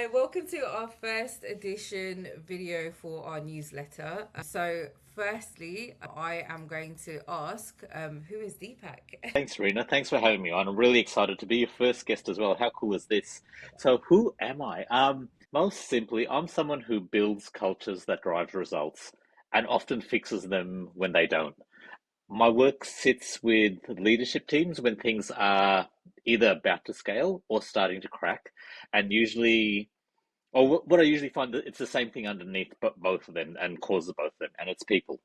Hi, welcome to our first edition video for our newsletter. Firstly, I am going to ask, who is Deepak? Thanks, Rena. Thanks for having me on. I'm really excited to be your first guest as well. How cool is this? So, who am I? Most simply, I'm someone who builds cultures that drive results and often fixes them when they don't. My work sits with leadership teams when things are either about to scale or starting to crack, and usually, or what I usually find that it's the same thing underneath but both of them and causes both of them, and it's people.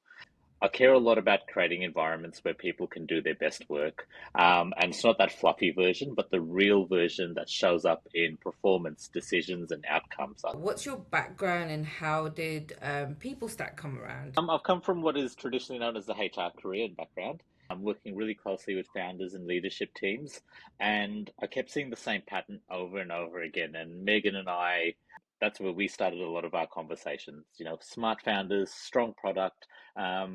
I care a lot about creating environments where people can do their best work. And it's not that fluffy version, but the real version that shows up in performance, decisions, and outcomes. What's your background and how did PeopleStack come around? I've come from what is traditionally known as the HR career and background. I'm working really closely with founders and leadership teams, and I kept seeing the same pattern over and over again. And Megan and I, that's where we started a lot of our conversations. You know, smart founders, strong product,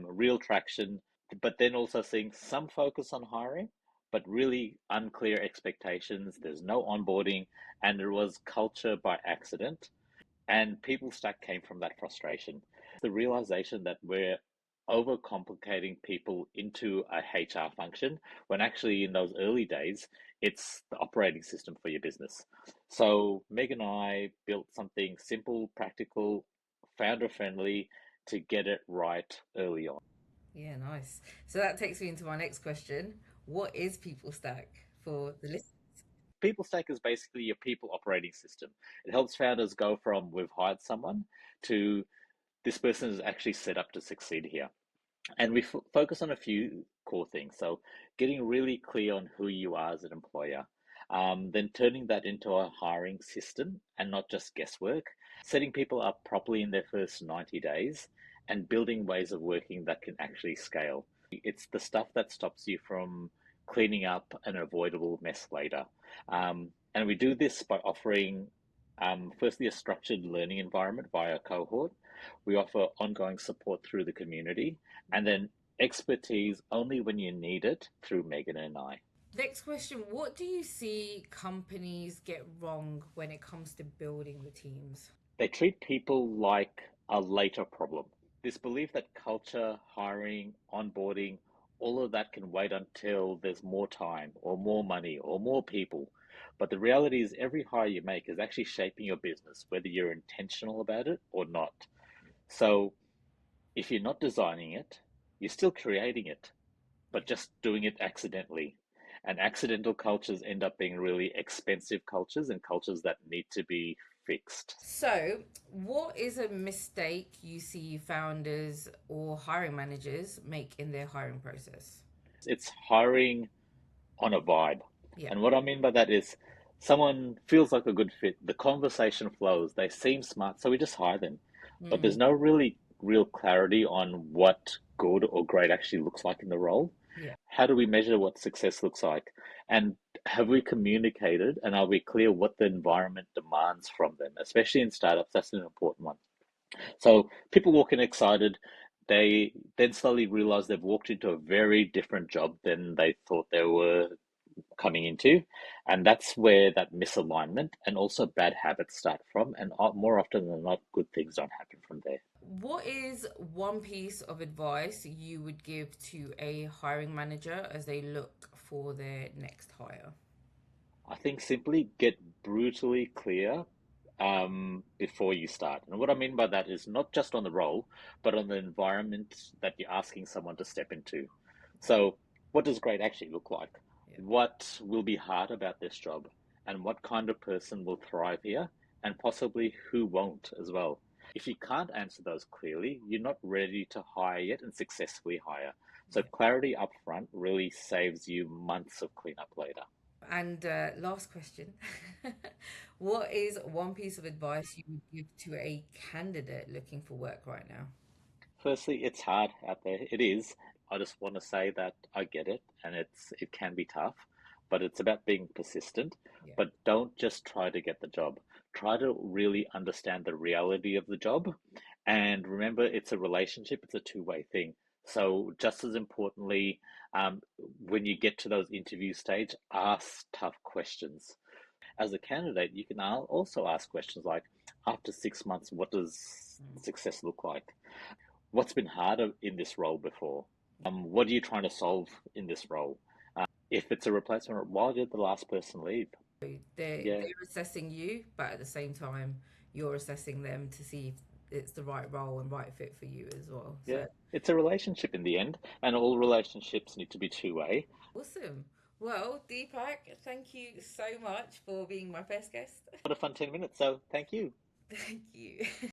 real traction, but then also seeing some focus on hiring, but really unclear expectations. There's no onboarding, and there was culture by accident. And people stack came from that frustration. The realization that we're overcomplicating people into a HR function when actually in those early days, it's the operating system for your business. So Meg and I built something simple, practical, founder friendly to get it right early on. Yeah, nice. So that takes me into my next question. What is PeopleStack for the list? PeopleStack is basically your people operating system. It helps founders go from we've hired someone to this person is actually set up to succeed here. And we focus on a few core things. So, getting really clear on who you are as an employer, then turning that into a hiring system and not just guesswork, setting people up properly in their first 90 days, and building ways of working that can actually scale. It's the stuff that stops you from cleaning up an avoidable mess later. And we do this by offering, firstly, a structured learning environment via cohort. We offer ongoing support through the community and then expertise only when you need it through Megan and I. Next question. What do you see companies get wrong when it comes to building the teams? They treat people like a later problem. This belief that culture, hiring, onboarding, all of that can wait until there's more time or more money or more people. But the reality is, every hire you make is actually shaping your business, whether you're intentional about it or not. So if you're not designing it, you're still creating it, but Yeah. just doing it accidentally. And accidental cultures end up being really expensive cultures and cultures that need to be fixed. So, what is a mistake you see founders or hiring managers make in their hiring process? It's hiring on a vibe. Yeah. And what I mean by that is someone feels like a good fit, the conversation flows, they seem smart, so we just hire them. But there's Mm, no really real clarity on what good or great actually looks like in the role. yeah. How do we measure what success looks like? And have we communicated and are we clear what the environment demands from them? Especially in startups, that's an important one. So people walk in excited. They then slowly realize they've walked into a very different job than they thought they were coming into. And that's where that misalignment and also bad habits start from. And more often than not, good things don't happen from there. What is one piece of advice you would give to a hiring manager as they look for their next hire? I think simply get brutally clear before you start. And what I mean by that is not just on the role, but on the environment that you're asking someone to step into. So, what does great actually look like? Yeah. What will be hard about this job? And what kind of person will thrive here? And possibly who won't as well. If you can't answer those clearly, you're not ready to hire yet and successfully hire. So, Yeah. clarity up front really saves you months of cleanup later. And last question. What is one piece of advice you would give to a candidate looking for work right now? Firstly, it's hard out there. It is. I just want to say that I get it, and it can be tough, but it's about being persistent. Yeah. But don't just try to get the job. Try to really understand the reality of the job, and remember, it's a relationship. It's a two-way thing. So just as importantly, when you get to those interview stage, ask tough questions. as a candidate, you can also ask questions like, after 6 months, what does success look like? What's been harder in this role before? What are you trying to solve in this role? If it's a replacement, why did the last person leave? They're Yeah, assessing you, but at the same time, you're assessing them to see if it's the right role and right fit for you as well. So yeah. It's a relationship in the end, and all relationships need to be two-way. awesome. Well, Deepak, thank you so much for being my first guest. What a fun 10 minutes. So thank you. Thank you.